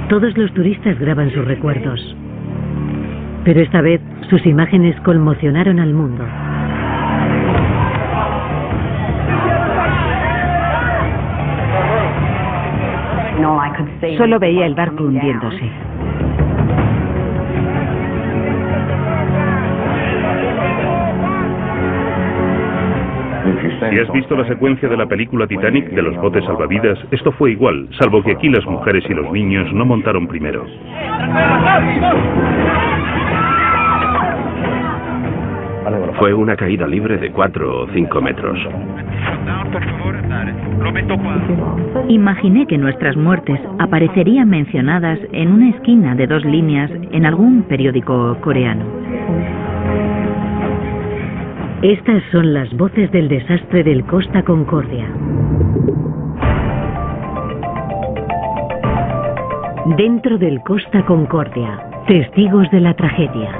Todos los turistas graban sus recuerdos. Pero esta vez sus imágenes conmocionaron al mundo. Solo veía el barco hundiéndose. Si has visto la secuencia de la película Titanic de los botes salvavidas, esto fue igual, salvo que aquí las mujeres y los niños no montaron primero. Fue una caída libre de 4 o 5 metros. Imaginé que nuestras muertes aparecerían mencionadas en una esquina de 2 líneas en algún periódico coreano. Estas son las voces del desastre del Costa Concordia. Dentro del Costa Concordia, testigos de la tragedia.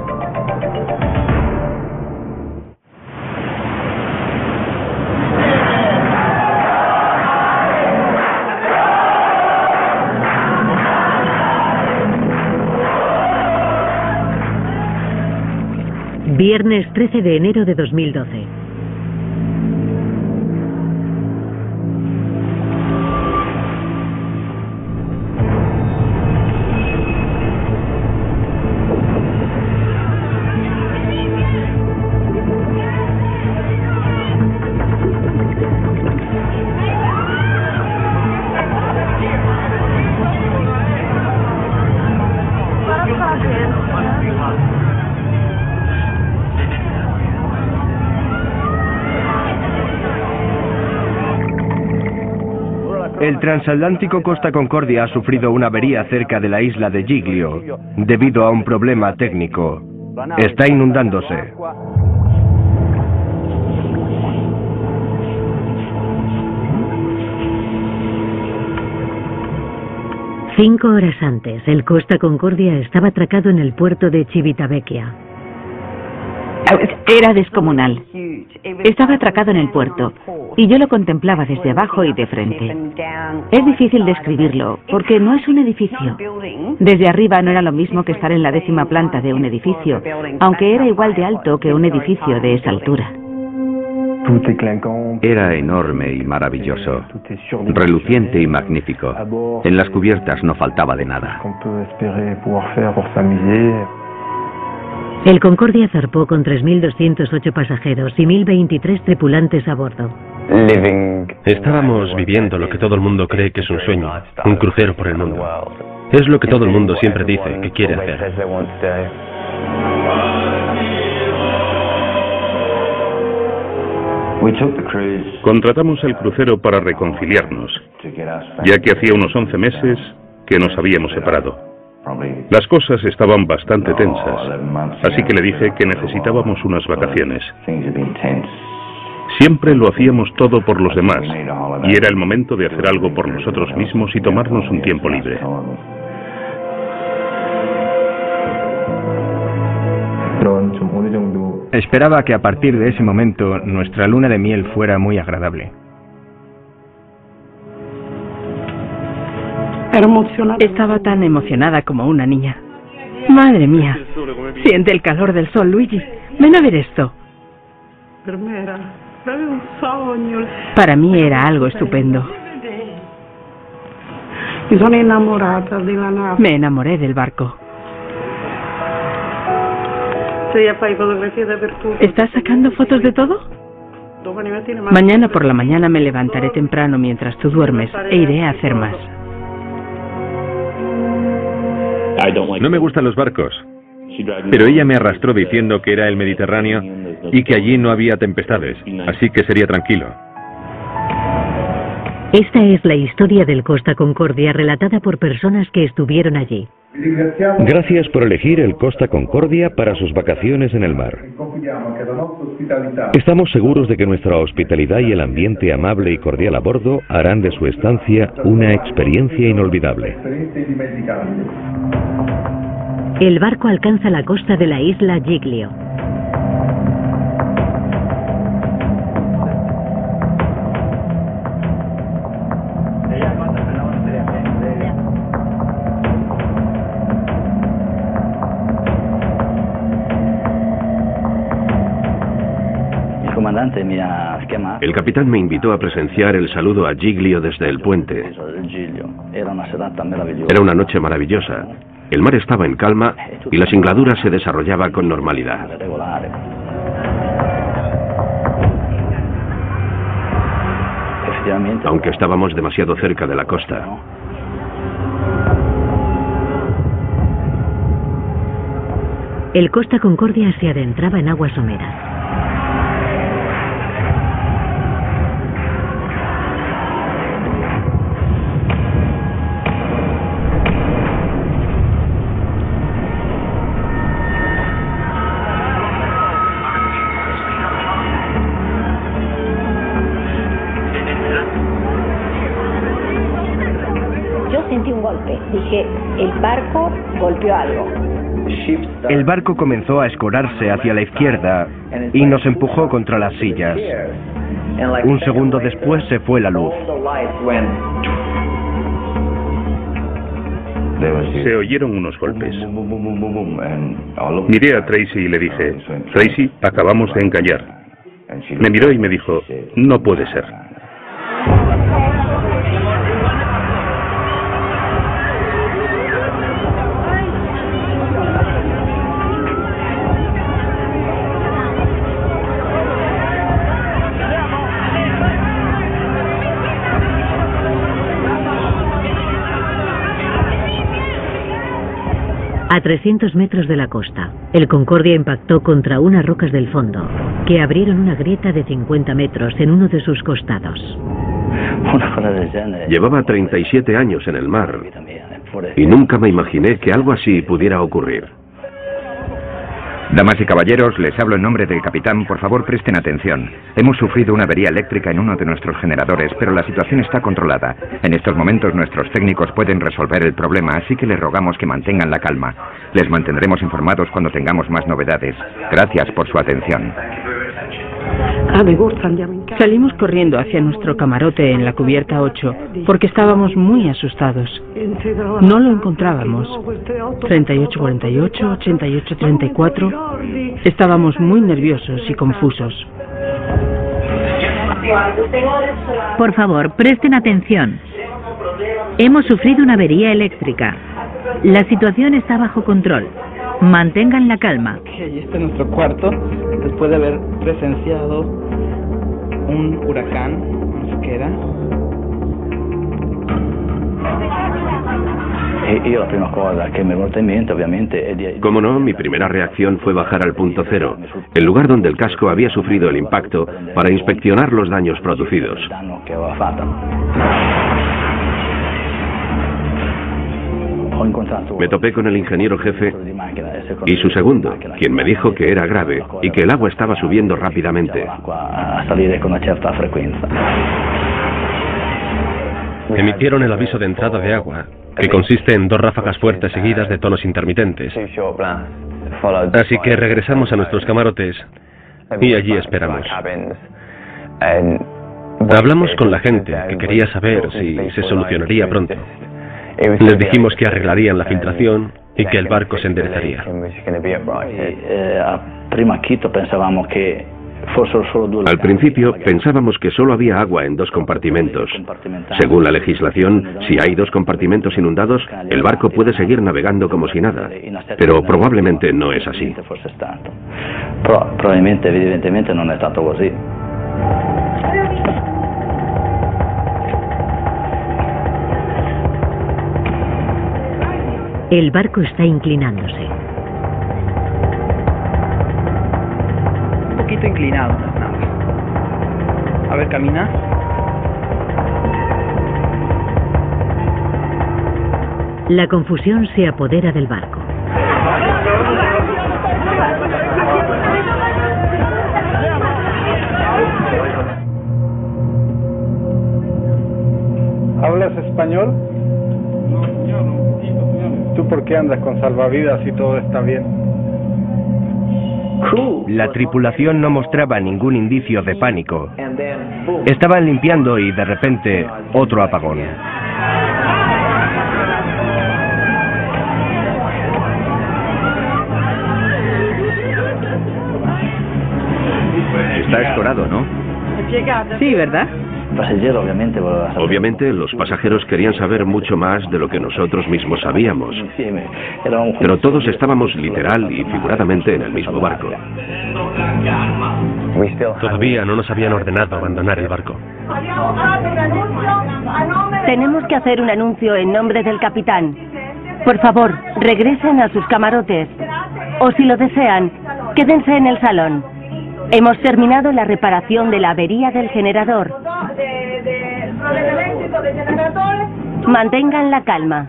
Viernes 13 de enero de 2012. El transatlántico Costa Concordia ha sufrido una avería cerca de la isla de Giglio debido a un problema técnico. Está inundándose. Cinco horas antes, el Costa Concordia estaba atracado en el puerto de Civitavecchia. Era descomunal. Estaba atracado en el puerto y yo lo contemplaba desde abajo y de frente. Es difícil describirlo porque no es un edificio. Desde arriba no era lo mismo que estar en la 10ª planta de un edificio, aunque era igual de alto que un edificio de esa altura. Era enorme y maravilloso, reluciente y magnífico. En las cubiertas no faltaba de nada. El Concordia zarpó con 3.208 pasajeros y 1.023 tripulantes a bordo. Estábamos viviendo lo que todo el mundo cree que es un sueño, un crucero por el mundo. Es lo que todo el mundo siempre dice que quiere hacer. Contratamos el crucero para reconciliarnos, ya que hacía unos 11 meses que nos habíamos separado. Las cosas estaban bastante tensas, así que le dije que necesitábamos unas vacaciones. Siempre lo hacíamos todo por los demás, y era el momento de hacer algo por nosotros mismos y tomarnos un tiempo libre. Esperaba que a partir de ese momento nuestra luna de miel fuera muy agradable. Estaba tan emocionada como una niña. Madre mía. Siente el calor del sol, Luigi. Ven a ver esto. Para mí era algo estupendo. Me enamoré del barco. ¿Estás sacando fotos de todo? Mañana por la mañana me levantaré temprano mientras tú duermes e iré a hacer más. No me gustan los barcos, pero ella me arrastró diciendo que era el Mediterráneo y que allí no había tempestades, así que sería tranquilo. Esta es la historia del Costa Concordia relatada por personas que estuvieron allí. Gracias por elegir el Costa Concordia para sus vacaciones en el mar. Estamos seguros de que nuestra hospitalidad y el ambiente amable y cordial a bordo harán de su estancia una experiencia inolvidable. El barco alcanza la costa de la isla Giglio. El capitán me invitó a presenciar el saludo a Giglio desde el puente. Era una noche maravillosa. El mar estaba en calma y la singladura se desarrollaba con normalidad. Aunque estábamos demasiado cerca de la costa. El Costa Concordia se adentraba en aguas someras. Yo sentí un golpe. Dije, el barco golpeó algo. El barco comenzó a escorarse hacia la izquierda y nos empujó contra las sillas. Un segundo después se fue la luz. Se oyeron unos golpes. Miré a Tracy y le dije, Tracy, acabamos de encallar. Me miró y me dijo, no puede ser. A 300 metros de la costa, el Concordia impactó contra unas rocas del fondo, que abrieron una grieta de 50 metros en uno de sus costados. Llevaba 37 años en el mar y nunca me imaginé que algo así pudiera ocurrir. Damas y caballeros, les hablo en nombre del capitán. Por favor, presten atención. Hemos sufrido una avería eléctrica en uno de nuestros generadores, pero la situación está controlada. En estos momentos nuestros técnicos pueden resolver el problema, así que les rogamos que mantengan la calma. Les mantendremos informados cuando tengamos más novedades. Gracias por su atención. Salimos corriendo hacia nuestro camarote en la cubierta 8 porque estábamos muy asustados. No lo encontrábamos. 38-48, 88-34. Estábamos muy nerviosos y confusos. Por favor, presten atención. Hemos sufrido una avería eléctrica. La situación está bajo control. Mantengan la calma. Este es nuestro cuarto, después de haber presenciado un huracán, no sé qué era. Como no, mi primera reacción fue bajar al punto cero, el lugar donde el casco había sufrido el impacto, para inspeccionar los daños producidos. Me topé con el ingeniero jefe y su segundo, quien me dijo que era grave y que el agua estaba subiendo rápidamente. Emitieron el aviso de entrada de agua, que consiste en 2 ráfagas fuertes seguidas de tonos intermitentes. Así que regresamos a nuestros camarotes y allí esperamos. Hablamos con la gente, que quería saber si se solucionaría pronto. Les dijimos que arreglarían la filtración y que el barco se enderezaría. Al principio pensábamos que solo había agua en 2 compartimentos. Según la legislación, si hay 2 compartimentos inundados, el barco puede seguir navegando como si nada. Pero probablemente no es así. Probablemente, evidentemente, no es tanto así. El barco está inclinándose. Un poquito inclinado, nada más. A ver, camina. La confusión se apodera del barco. ¿Hablas español? ¿Tú por qué andas con salvavidas si todo está bien? La tripulación no mostraba ningún indicio de pánico. Estaban limpiando y de repente otro apagón. Está escorado, ¿no? Sí, ¿verdad? Obviamente, los pasajeros querían saber mucho más de lo que nosotros mismos sabíamos. Pero todos estábamos literal y figuradamente en el mismo barco. Todavía no nos habían ordenado abandonar el barco. Tenemos que hacer un anuncio en nombre del capitán. Por favor, regresen a sus camarotes. O si lo desean, quédense en el salón. Hemos terminado la reparación de la avería del generador. Mantengan la calma.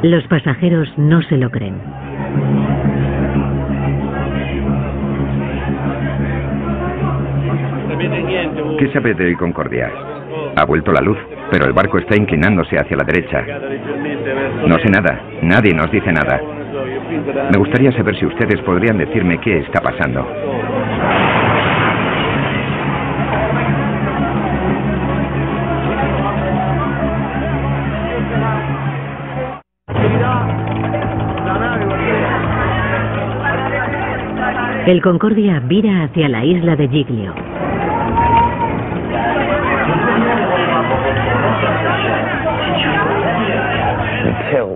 Los pasajeros no se lo creen. ¿Qué sabe del Concordia? Ha vuelto la luz, pero el barco está inclinándose hacia la derecha. No sé nada, nadie nos dice nada. Me gustaría saber si ustedes podrían decirme qué está pasando. El Concordia vira hacia la isla de Giglio.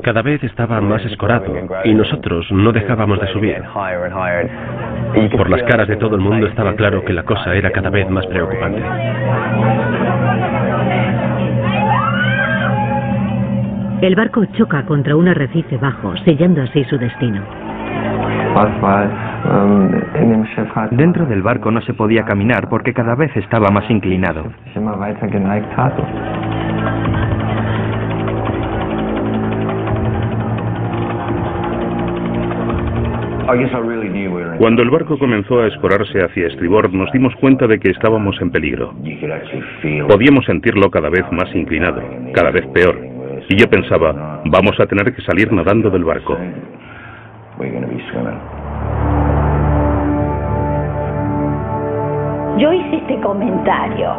Cada vez estaba más escorado y nosotros no dejábamos de subir. Por las caras de todo el mundo estaba claro que la cosa era cada vez más preocupante. El barco choca contra un arrecife bajo, sellando así su destino. Dentro del barco no se podía caminar porque cada vez estaba más inclinado. Cuando el barco comenzó a escorarse hacia estribor, nos dimos cuenta de que estábamos en peligro. Podíamos sentirlo cada vez más inclinado, cada vez peor. Y yo pensaba, vamos a tener que salir nadando del barco. Yo hice este comentario.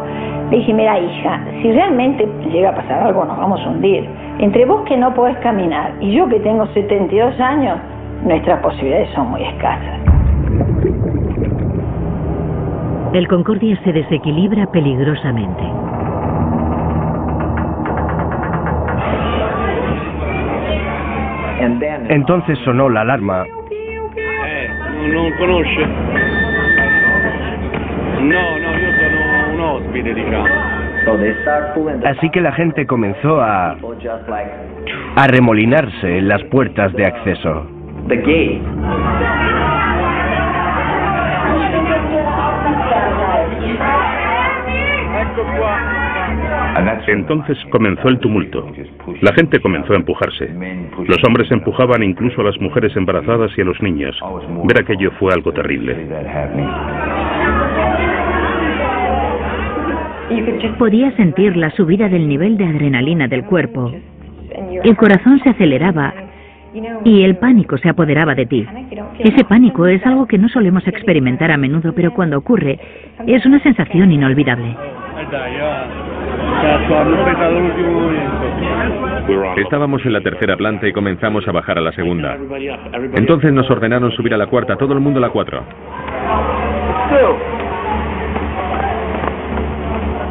Le dije, mira hija, si realmente llega a pasar algo nos vamos a hundir. Entre vos que no podés caminar y yo que tengo 72 años, nuestras posibilidades son muy escasas. El Concordia se desequilibra peligrosamente. Entonces sonó la alarma. Non conosce? No, yo sono un ospite, diciamo. Así que la gente comenzó a arremolinarse en las puertas de acceso. Entonces comenzó el tumulto. La gente comenzó a empujarse. Los hombres empujaban incluso a las mujeres embarazadas y a los niños. Ver aquello fue algo terrible. Podía sentir la subida del nivel de adrenalina del cuerpo. El corazón se aceleraba y el pánico se apoderaba de ti. Ese pánico es algo que no solemos experimentar a menudo, pero cuando ocurre es una sensación inolvidable. Estábamos en la tercera planta y comenzamos a bajar a la segunda. Entonces nos ordenaron subir a la cuarta, todo el mundo a la 4.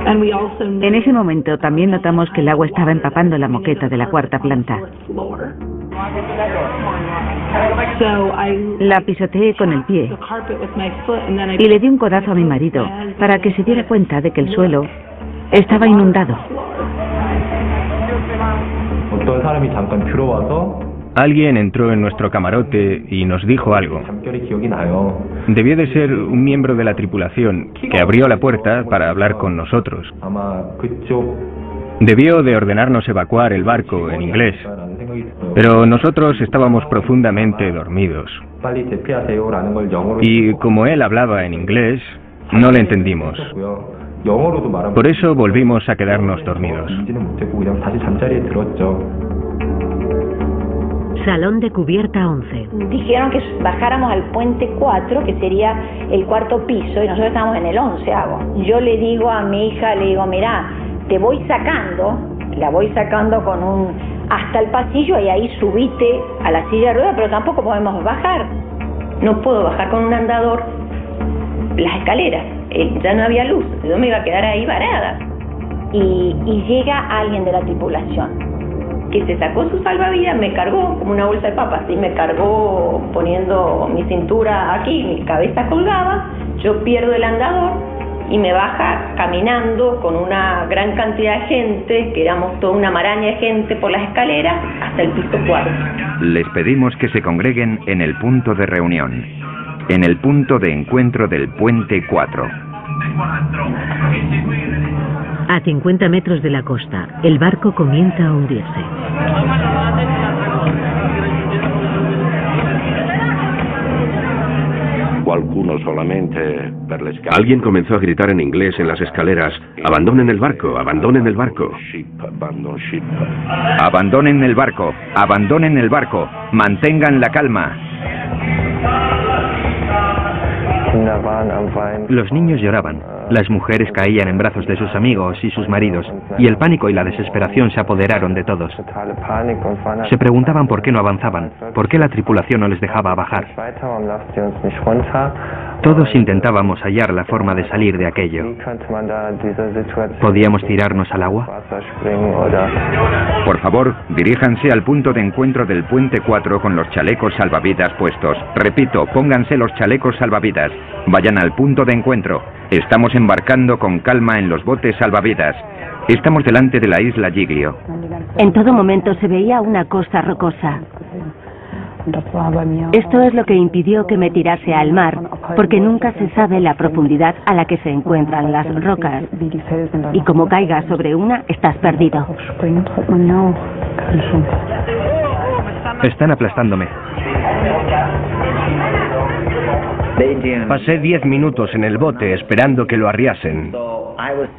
En ese momento también notamos que el agua estaba empapando la moqueta de la cuarta planta. La pisoteé con el pie y le di un codazo a mi marido para que se diera cuenta de que el suelo estaba inundado. Alguien entró en nuestro camarote y nos dijo algo. Debió de ser un miembro de la tripulación que abrió la puerta para hablar con nosotros. Debió de ordenarnos evacuar el barco en inglés, pero nosotros estábamos profundamente dormidos. Y como él hablaba en inglés, no le entendimos. Por eso volvimos a quedarnos dormidos. Salón de cubierta 11. Dijeron que bajáramos al puente 4, que sería el cuarto piso, y nosotros estábamos en el 11º. Yo le digo a mi hija, le digo, mirá, te voy sacando, la voy sacando hasta el pasillo y ahí subite a la silla de ruedas, pero tampoco podemos bajar. No puedo bajar con un andador las escaleras, ya no había luz, yo me iba a quedar ahí varada. Y llega alguien de la tripulación que se sacó su salvavidas, me cargó como una bolsa de papas, ¿sí? Me cargó poniendo mi cintura aquí, mi cabeza colgaba, yo pierdo el andador y me baja caminando con una gran cantidad de gente, que éramos toda una maraña de gente por las escaleras, hasta el piso 4. Les pedimos que se congreguen en el punto de reunión, en el punto de encuentro del puente 4. A 50 metros de la costa, el barco comienza a hundirse. Alguien comenzó a gritar en inglés en las escaleras: abandonen el barco, abandonen el barco. Abandonen el barco, abandonen el barco, mantengan la calma. Los niños lloraban, las mujeres caían en brazos de sus amigos y sus maridos, y el pánico y la desesperación se apoderaron de todos. Se preguntaban por qué no avanzaban, por qué la tripulación no les dejaba bajar. Todos intentábamos hallar la forma de salir de aquello. ¿Podíamos tirarnos al agua? Por favor, diríjanse al punto de encuentro del puente 4 con los chalecos salvavidas puestos. Repito, pónganse los chalecos salvavidas. Vayan al punto de encuentro. Estamos embarcando con calma en los botes salvavidas. Estamos delante de la isla Giglio. En todo momento se veía una costa rocosa. Esto es lo que impidió que me tirase al mar, porque nunca se sabe la profundidad a la que se encuentran las rocas. Y como caigas sobre una, estás perdido. Están aplastándome. Pasé 10 minutos en el bote esperando que lo arriasen.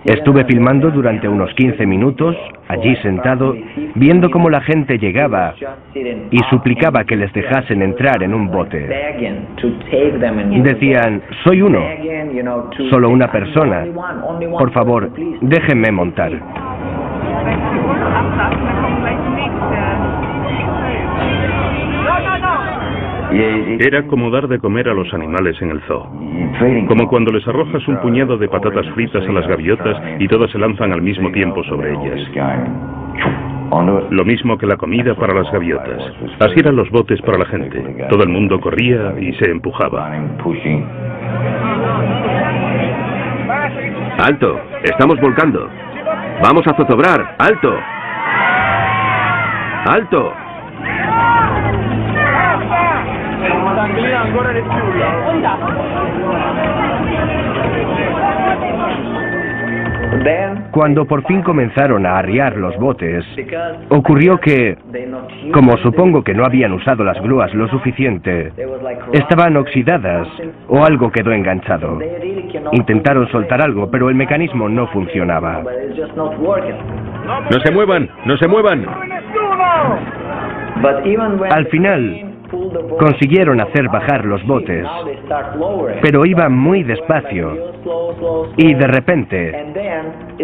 Estuve filmando durante unos 15 minutos, allí sentado, viendo cómo la gente llegaba y suplicaba que les dejasen entrar en un bote. Decían: soy uno, solo una persona, por favor, déjenme montar. Era como dar de comer a los animales en el zoo. Como cuando les arrojas un puñado de patatas fritas a las gaviotas y todas se lanzan al mismo tiempo sobre ellas. Lo mismo que la comida para las gaviotas. Así eran los botes para la gente. Todo el mundo corría y se empujaba. ¡Alto! ¡Estamos volcando! ¡Vamos a zozobrar! ¡Alto! ¡Alto! Cuando por fin comenzaron a arriar los botes, ocurrió que, como supongo que no habían usado las grúas lo suficiente, estaban oxidadas o algo quedó enganchado. Intentaron soltar algo, pero el mecanismo no funcionaba. ¡No se muevan! ¡No se muevan! Al final, consiguieron hacer bajar los botes, pero iban muy despacio y de repente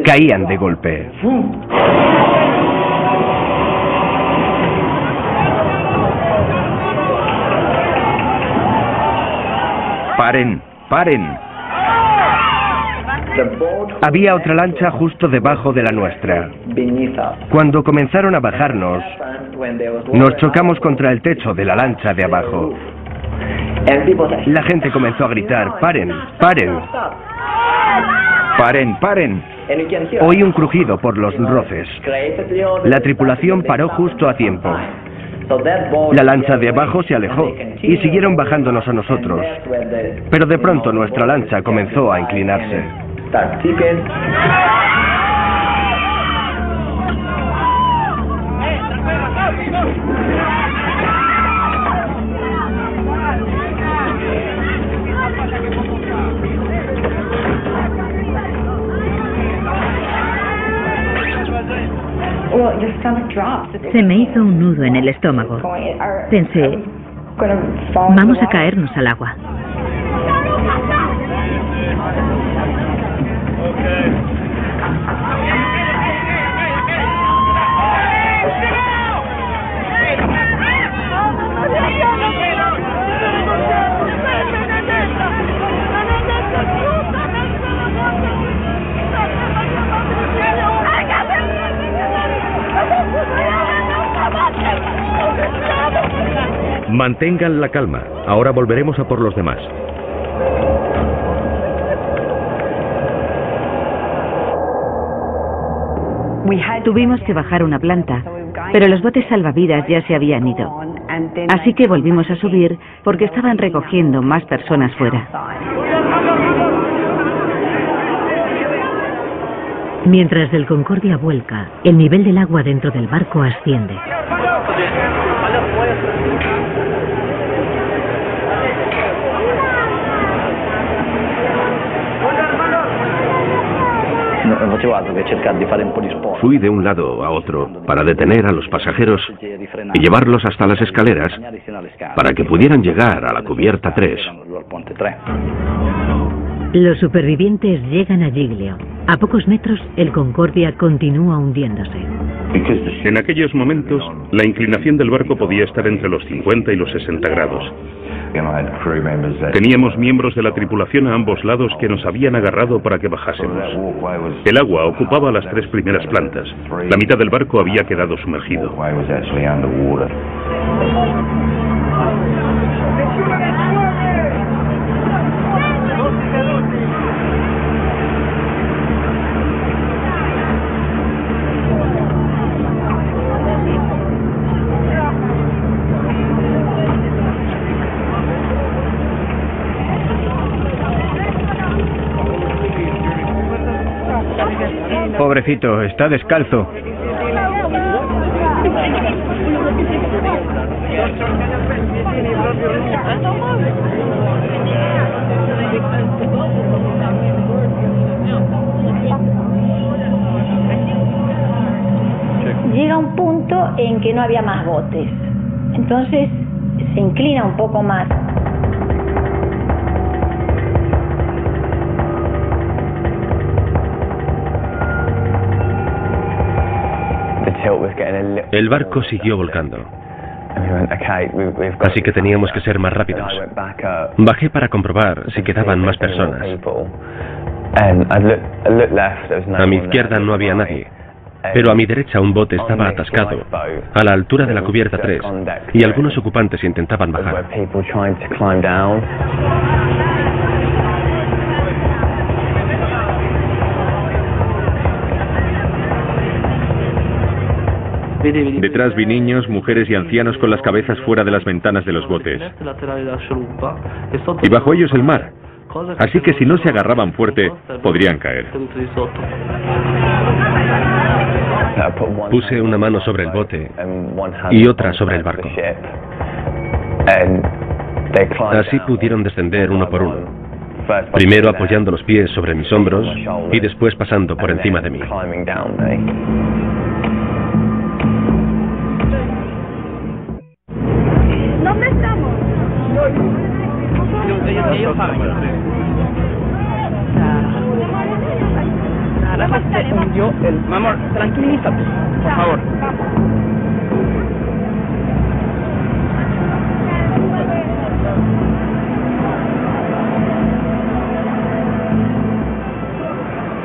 caían de golpe. ¡Paren! ¡Paren! Había otra lancha justo debajo de la nuestra. Cuando comenzaron a bajarnos, nos chocamos contra el techo de la lancha de abajo. La gente comenzó a gritar: ¡paren! ¡Paren! ¡Paren! ¡Paren! Oí un crujido por los roces. La tripulación paró justo a tiempo. La lancha de abajo se alejó y siguieron bajándonos a nosotros. Pero de pronto nuestra lancha comenzó a inclinarse. Se me hizo un nudo en el estómago. Pensé, vamos a caernos al agua. Mantengan la calma. Ahora volveremos a por los demás. Tuvimos que bajar una planta, pero los botes salvavidas ya se habían ido. Así que volvimos a subir porque estaban recogiendo más personas fuera. Mientras el Concordia vuelca, el nivel del agua dentro del barco asciende. Fui de un lado a otro para detener a los pasajeros y llevarlos hasta las escaleras para que pudieran llegar a la cubierta 3. Los supervivientes llegan a Giglio. A pocos metros, el Concordia continúa hundiéndose. En aquellos momentos, la inclinación del barco podía estar entre los 50 y los 60 grados. Teníamos miembros de la tripulación a ambos lados que nos habían agarrado para que bajásemos. El agua ocupaba las 3 primeras plantas. La mitad del barco había quedado sumergido. Pobrecito, está descalzo. Llega un punto en que no había más botes. Entonces se inclina un poco más. El barco siguió volcando. Así que teníamos que ser más rápidos. Bajé para comprobar si quedaban más personas. A mi izquierda no había nadie, pero a mi derecha un bote estaba atascado, a la altura de la cubierta 3, y algunos ocupantes intentaban bajar. Detrás vi niños, mujeres y ancianos con las cabezas fuera de las ventanas de los botes. Y bajo ellos el mar. Así que si no se agarraban fuerte, podrían caer. Puse una mano sobre el bote y otra sobre el barco. Así pudieron descender uno por uno. Primero apoyando los pies sobre mis hombros y después pasando por encima de mí. ¿Dónde estamos? Ellos saben. Nada más te hundió el... Mi amor, tranquilízate, por favor.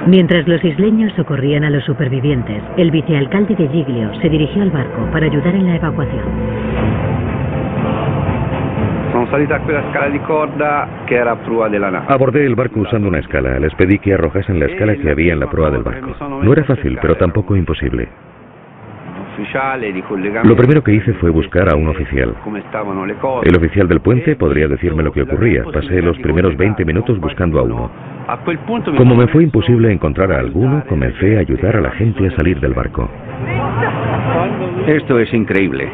Mientras los isleños socorrían a los supervivientes, el vicealcalde de Giglio se dirigió al barco para ayudar en la evacuación. Abordé el barco usando una escala. Les pedí que arrojasen la escala que había en la proa del barco. No era fácil, pero tampoco imposible. Lo primero que hice fue buscar a un oficial. El oficial del puente podría decirme lo que ocurría. Pasé los primeros 20 minutos buscando a uno. Como me fue imposible encontrar a alguno, comencé a ayudar a la gente a salir del barco. Esto es increíble.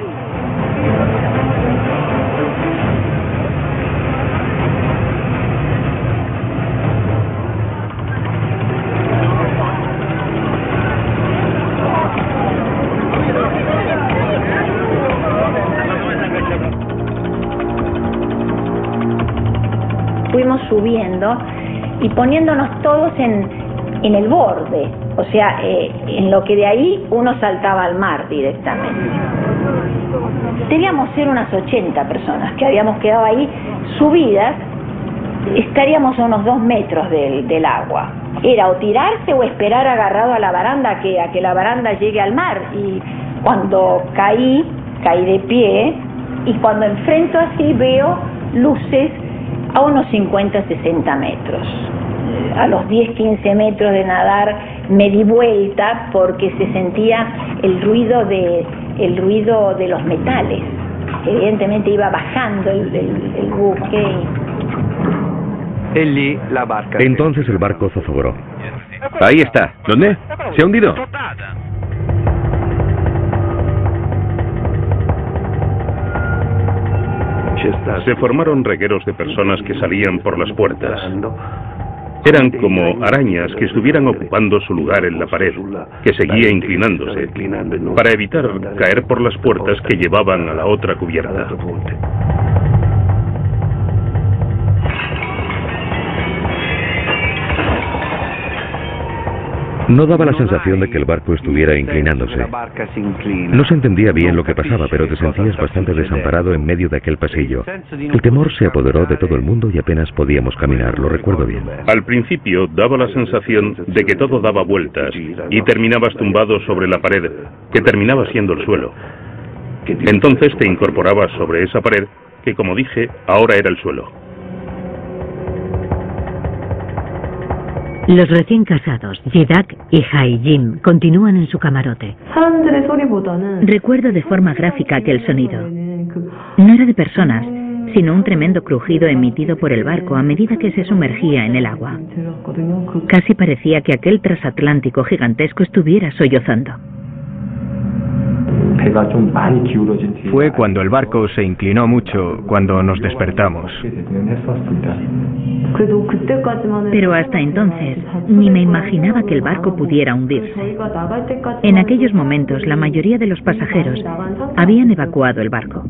Fuimos subiendo y poniéndonos todos en el borde, o sea, en lo que de ahí uno saltaba al mar directamente. Debíamos ser unas 80 personas que habíamos quedado ahí subidas, estaríamos a unos 2 metros del agua. Era o tirarse o esperar agarrado a la baranda a que la baranda llegue al mar. Y cuando caí de pie y cuando enfrento así veo luces a unos 50, 60 metros. A los 10, 15 metros de nadar me di vuelta porque se sentía el ruido de los metales. Evidentemente iba bajando el buque. Entonces el barco zozobró. Ahí está. ¿Dónde? ¿Se ha hundido? Se formaron regueros de personas que salían por las puertas. Eran como arañas que estuvieran ocupando su lugar en la pared, que seguía inclinándose, para evitar caer por las puertas que llevaban a la otra cubierta. No daba la sensación de que el barco estuviera inclinándose. No se entendía bien lo que pasaba, pero te sentías bastante desamparado en medio de aquel pasillo. El temor se apoderó de todo el mundo y apenas podíamos caminar, lo recuerdo bien. Al principio daba la sensación de que todo daba vueltas y terminabas tumbado sobre la pared, que terminaba siendo el suelo. Entonces te incorporabas sobre esa pared, que como dije, ahora era el suelo. Los recién casados, Yedak y Hai Jim, continúan en su camarote. Recuerdo de forma gráfica aquel sonido. No era de personas, sino un tremendo crujido emitido por el barco a medida que se sumergía en el agua. Casi parecía que aquel transatlántico gigantesco estuviera sollozando. Fue cuando el barco se inclinó mucho, cuando nos despertamos. Pero hasta entonces, ni me imaginaba que el barco pudiera hundirse. En aquellos momentos, la mayoría de los pasajeros habían evacuado el barco.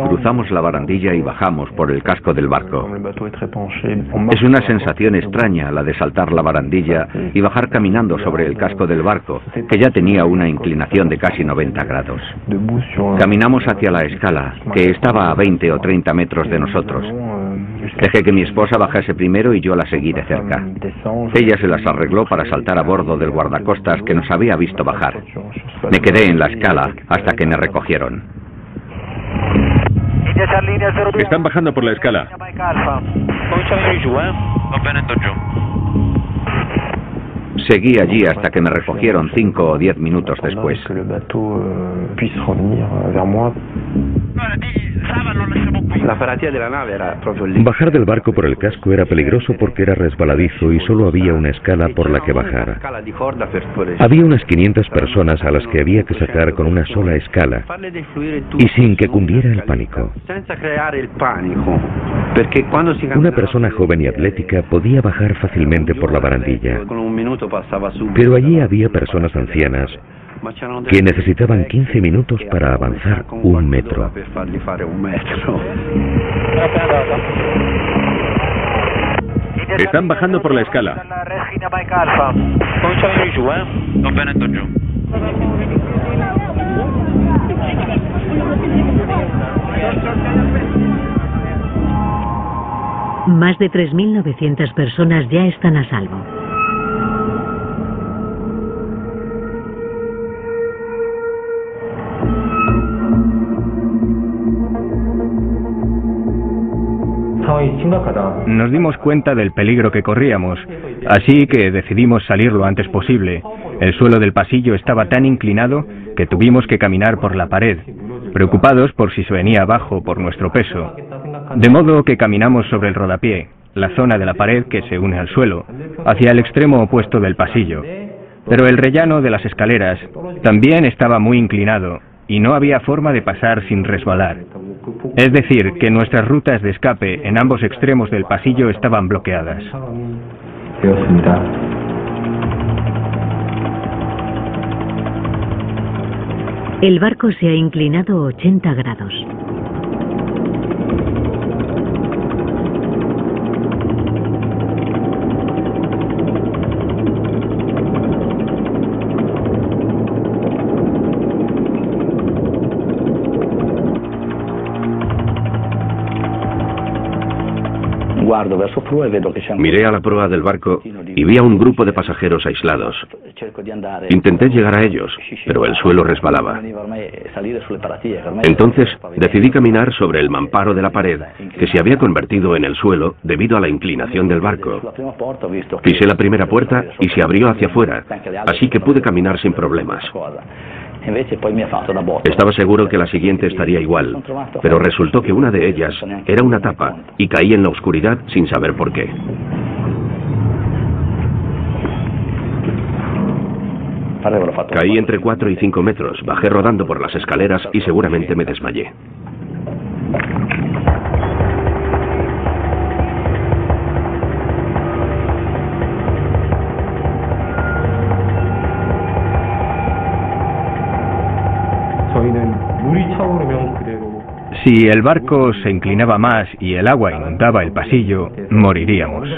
Cruzamos la barandilla y bajamos por el casco del barco. Es una sensación extraña la de saltar la barandilla y bajar caminando sobre el casco del barco, que ya tenía una inclinación de casi 90 grados. Caminamos hacia la escala, que estaba a 20 o 30 metros de nosotros. Dejé que mi esposa bajase primero y yo la seguí de cerca. Ella se las arregló para saltar a bordo del guardacostas que nos había visto bajar. Me quedé en la escala hasta que me recogieron. Están bajando por la escala. Seguí allí hasta que me recogieron 5 o 10 minutos después. Bajar del barco por el casco era peligroso porque era resbaladizo y solo había una escala por la que bajar. Había unas 500 personas a las que había que sacar con una sola escala y sin que cundiera el pánico. Una persona joven y atlética podía bajar fácilmente por la barandilla, pero allí había personas ancianas que necesitaban 15 minutos para avanzar 1 metro. Están bajando por la escala. Más de 3.900 personas ya están a salvo. Nos dimos cuenta del peligro que corríamos, así que decidimos salir lo antes posible. El suelo del pasillo estaba tan inclinado que tuvimos que caminar por la pared, preocupados por si se venía abajo por nuestro peso. De modo que caminamos sobre el rodapié, la zona de la pared que se une al suelo, hacia el extremo opuesto del pasillo. Pero el rellano de las escaleras también estaba muy inclinado y no había forma de pasar sin resbalar. Es decir, que nuestras rutas de escape en ambos extremos del pasillo estaban bloqueadas. El barco se ha inclinado 80 grados. Miré a la proa del barco y vi a un grupo de pasajeros aislados. Intenté llegar a ellos, pero el suelo resbalaba. Entonces decidí caminar sobre el mamparo de la pared, que se había convertido en el suelo debido a la inclinación del barco. Pisé la primera puerta y se abrió hacia afuera, así que pude caminar sin problemas. Estaba seguro que la siguiente estaría igual, pero resultó que una de ellas era una tapa y caí en la oscuridad sin saber por qué. Caí entre 4 y 5 metros, bajé rodando por las escaleras y seguramente me desmayé. Si el barco se inclinaba más y el agua inundaba el pasillo, moriríamos.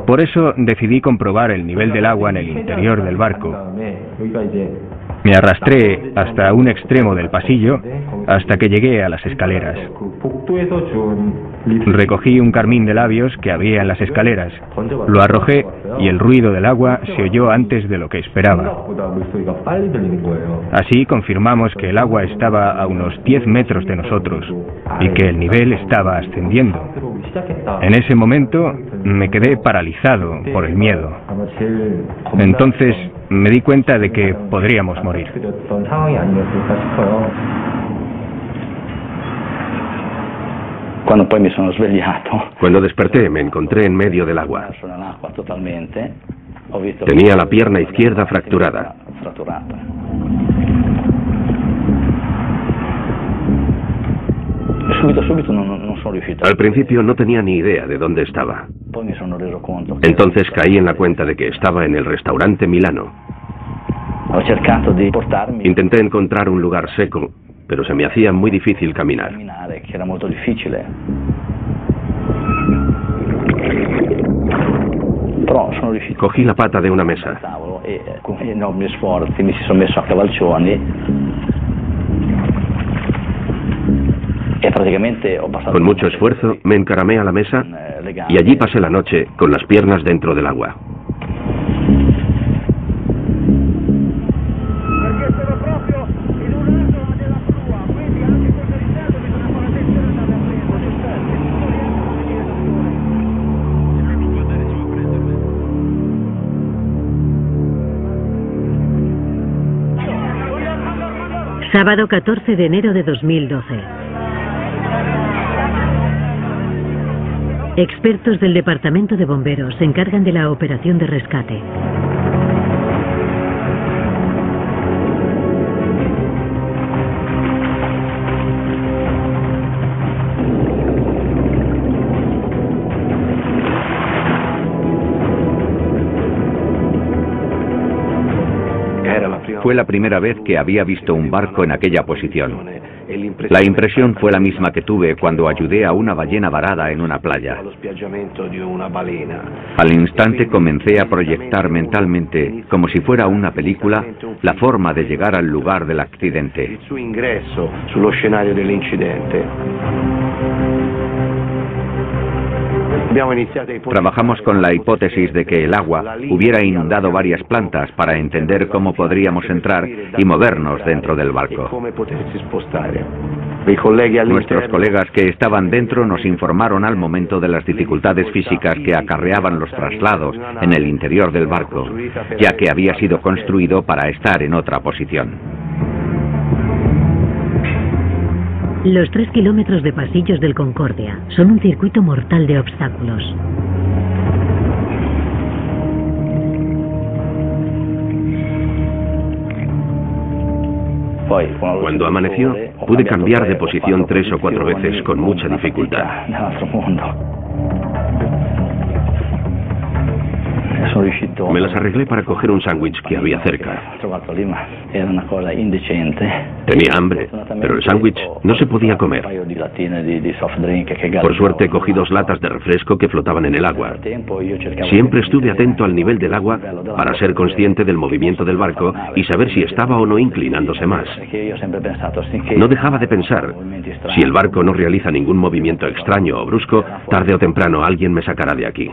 Por eso decidí comprobar el nivel del agua en el interior del barco. Me arrastré hasta un extremo del pasillo hasta que llegué a las escaleras. Recogí un carmín de labios que había en las escaleras, lo arrojé y el ruido del agua se oyó antes de lo que esperaba. Así confirmamos que el agua estaba a unos 10 metros de nosotros y que el nivel estaba ascendiendo. En ese momento me quedé paralizado por el miedo. Entonces me di cuenta de que podríamos morir. Cuando desperté me encontré en medio del agua. Tenía la pierna izquierda fracturada. Al principio no tenía ni idea de dónde estaba. Entonces caí en la cuenta de que estaba en el restaurante Milano. Intenté encontrar un lugar seco, pero se me hacía muy difícil caminar. Cogí la pata de una mesa. Con mucho esfuerzo me encaramé a la mesa y allí pasé la noche con las piernas dentro del agua. Sábado 14 de enero de 2012. Expertos del Departamento de Bomberos se encargan de la operación de rescate. Fue la primera vez que había visto un barco en aquella posición. La impresión fue la misma que tuve cuando ayudé a una ballena varada en una playa. Al instante comencé a proyectar mentalmente, como si fuera una película, la forma de llegar al lugar del accidente. Trabajamos con la hipótesis de que el agua hubiera inundado varias plantas para entender cómo podríamos entrar y movernos dentro del barco. Nuestros colegas que estaban dentro nos informaron al momento de las dificultades físicas que acarreaban los traslados en el interior del barco, ya que había sido construido para estar en otra posición. Los 3 kilómetros de pasillos del Concordia son un circuito mortal de obstáculos. Cuando amaneció, pude cambiar de posición 3 o 4 veces con mucha dificultad. Me las arreglé para coger un sándwich que había cerca. Tenía hambre, pero el sándwich no se podía comer. Por suerte cogí 2 latas de refresco que flotaban en el agua. Siempre estuve atento al nivel del agua para ser consciente del movimiento del barco y saber si estaba o no inclinándose más. No dejaba de pensar, si el barco no realiza ningún movimiento extraño o brusco, tarde o temprano alguien me sacará de aquí.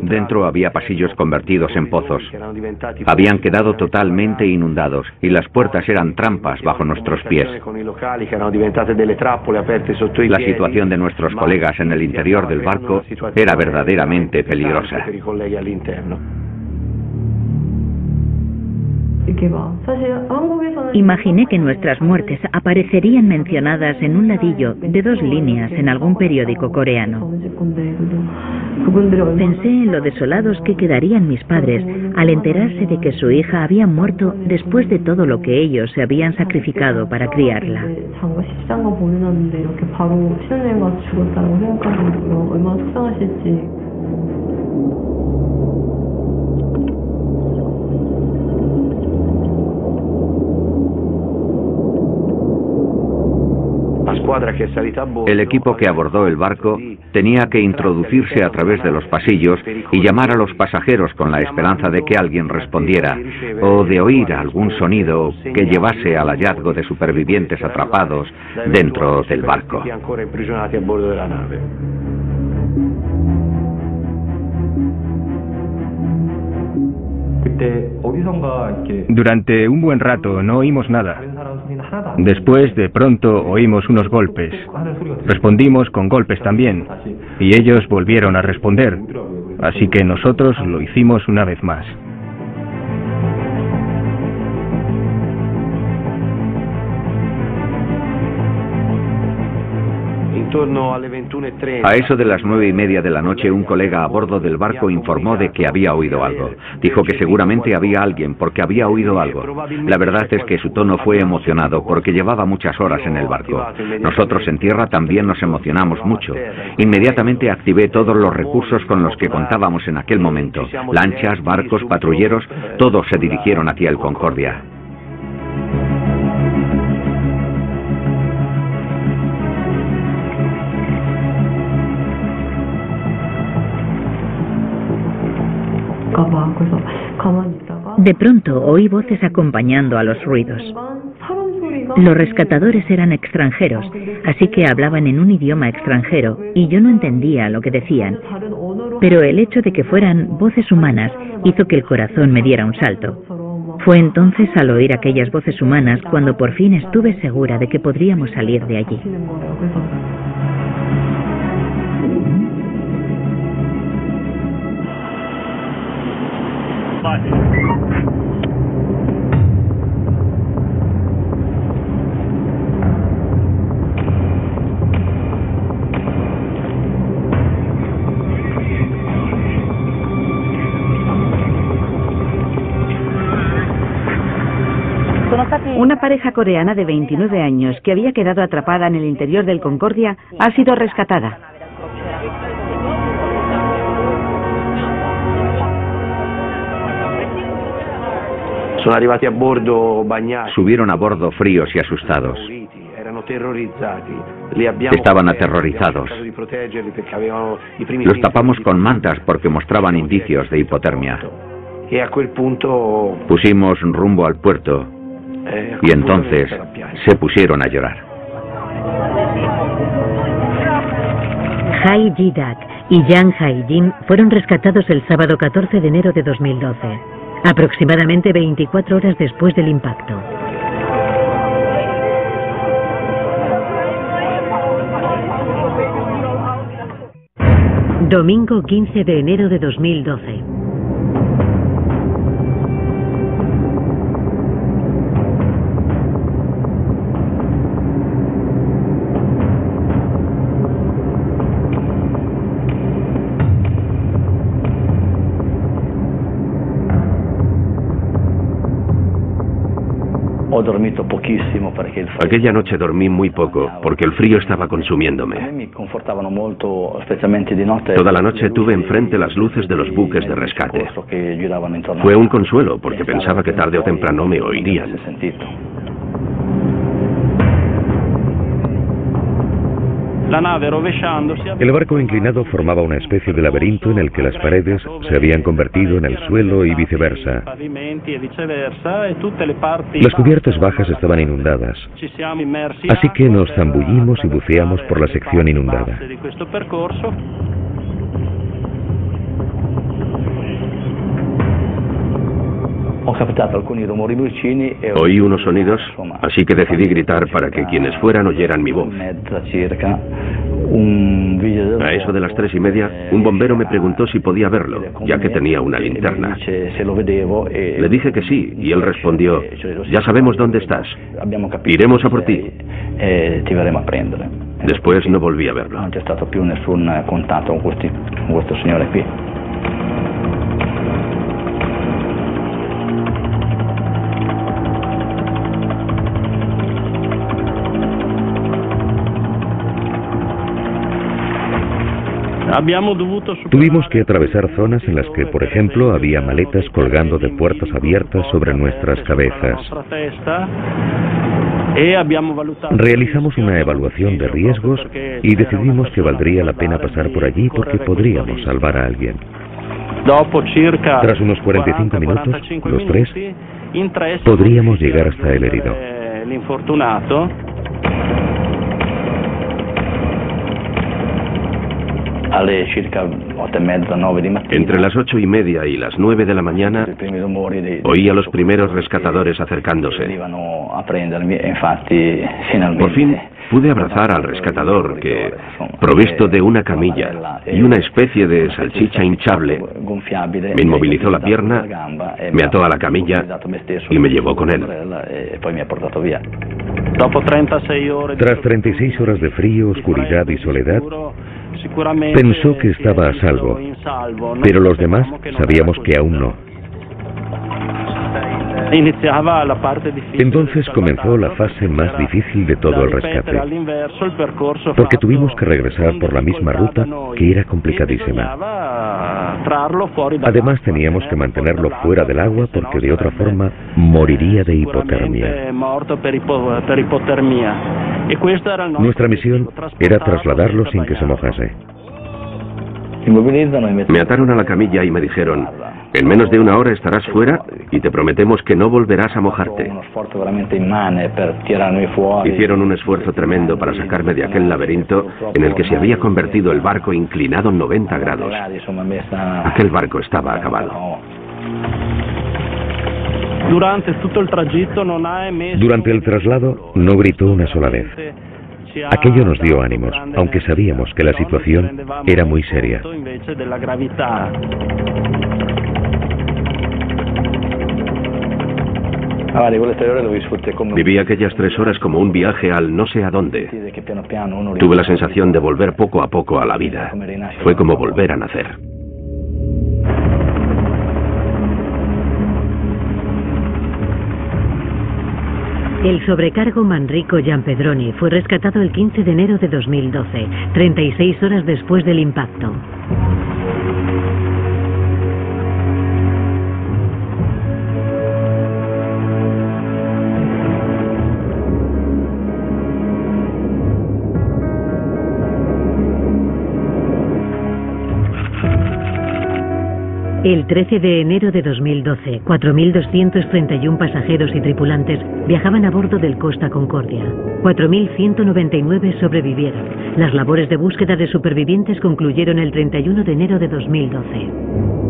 Dentro había pasillos convertidos en pozos. Habían quedado totalmente inundados y las puertas eran trampas bajo nuestros pies. La situación de nuestros colegas en el interior del barco era verdaderamente peligrosa. Imaginé que nuestras muertes aparecerían mencionadas en un ladillo de 2 líneas en algún periódico coreano. Pensé en lo desolados que quedarían mis padres al enterarse de que su hija había muerto después de todo lo que ellos se habían sacrificado para criarla. El equipo que abordó el barco tenía que introducirse a través de los pasillos y llamar a los pasajeros con la esperanza de que alguien respondiera o de oír algún sonido que llevase al hallazgo de supervivientes atrapados dentro del barco. Durante un buen rato no oímos nada. Después, de pronto, oímos unos golpes. Respondimos con golpes también, y ellos volvieron a responder. Así que nosotros lo hicimos una vez más. A eso de las 9:30 de la noche, un colega a bordo del barco informó de que había oído algo. Dijo que seguramente había alguien, porque había oído algo. La verdad es que su tono fue emocionado, porque llevaba muchas horas en el barco. Nosotros en tierra también nos emocionamos mucho. Inmediatamente activé todos los recursos con los que contábamos en aquel momento. Lanchas, barcos, patrulleros, todos se dirigieron hacia el Concordia. De pronto oí voces acompañando a los ruidos. Los rescatadores eran extranjeros, así que hablaban en un idioma extranjero y yo no entendía lo que decían. Pero el hecho de que fueran voces humanas hizo que el corazón me diera un salto. Fue entonces al oír aquellas voces humanas cuando por fin estuve segura de que podríamos salir de allí. Una pareja coreana de 29 años que había quedado atrapada en el interior del Concordia ha sido rescatada. Subieron a bordo fríos y asustados. Estaban aterrorizados. Los tapamos con mantas porque mostraban indicios de hipotermia. Pusimos rumbo al puerto y entonces se pusieron a llorar. Hai Ji-dak y Yang Hae-jin fueron rescatados el sábado 14 de enero de 2012, aproximadamente 24 horas después del impacto. Domingo 15 de enero de 2012. Aquella noche dormí muy poco porque el frío estaba consumiéndome. Toda la noche tuve enfrente las luces de los buques de rescate. Fue un consuelo porque pensaba que tarde o temprano me oirían. El barco inclinado formaba una especie de laberinto en el que las paredes se habían convertido en el suelo y viceversa. Las cubiertas bajas estaban inundadas, así que nos zambullimos y buceamos por la sección inundada. Oí unos sonidos, así que decidí gritar para que quienes fueran oyeran mi voz. A eso de las 3:30, un bombero me preguntó si podía verlo, ya que tenía una linterna. Le dije que sí, y él respondió: ya sabemos dónde estás, iremos a por ti. Después no volví a verlo. Tuvimos que atravesar zonas en las que, por ejemplo, había maletas colgando de puertas abiertas sobre nuestras cabezas. Realizamos una evaluación de riesgos y decidimos que valdría la pena pasar por allí porque podríamos salvar a alguien. Tras unos 45 minutos, los tres, podríamos llegar hasta el herido. Entre las 8:30 y las 9 de la mañana, oí a los primeros rescatadores acercándose. Por fin pude abrazar al rescatador que, provisto de una camilla y una especie de salchicha hinchable, me inmovilizó la pierna, me ató a la camilla y me llevó con él. Tras 36 horas de frío, oscuridad y soledad, pensó que estaba a salvo, pero los demás sabíamos que aún no. Entonces comenzó la fase más difícil de todo el rescate, porque tuvimos que regresar por la misma ruta que era complicadísima. Además teníamos que mantenerlo fuera del agua porque de otra forma moriría de hipotermia. Nuestra misión era trasladarlo sin que se mojase. Me ataron a la camilla y me dijeron: en menos de una hora estarás fuera y te prometemos que no volverás a mojarte. Hicieron un esfuerzo tremendo para sacarme de aquel laberinto en el que se había convertido el barco inclinado 90 grados. Aquel barco estaba acabado. Durante el traslado no gritó una sola vez. Aquello nos dio ánimos, aunque sabíamos que la situación era muy seria. Viví aquellas 3 horas como un viaje al no sé a dónde. Tuve la sensación de volver poco a poco a la vida. Fue como volver a nacer. El sobrecargo Manrico Giampedroni fue rescatado el 15 de enero de 2012, 36 horas después del impacto. El 13 de enero de 2012, 4.231 pasajeros y tripulantes viajaban a bordo del Costa Concordia. 4.199 sobrevivieron. Las labores de búsqueda de supervivientes concluyeron el 31 de enero de 2012.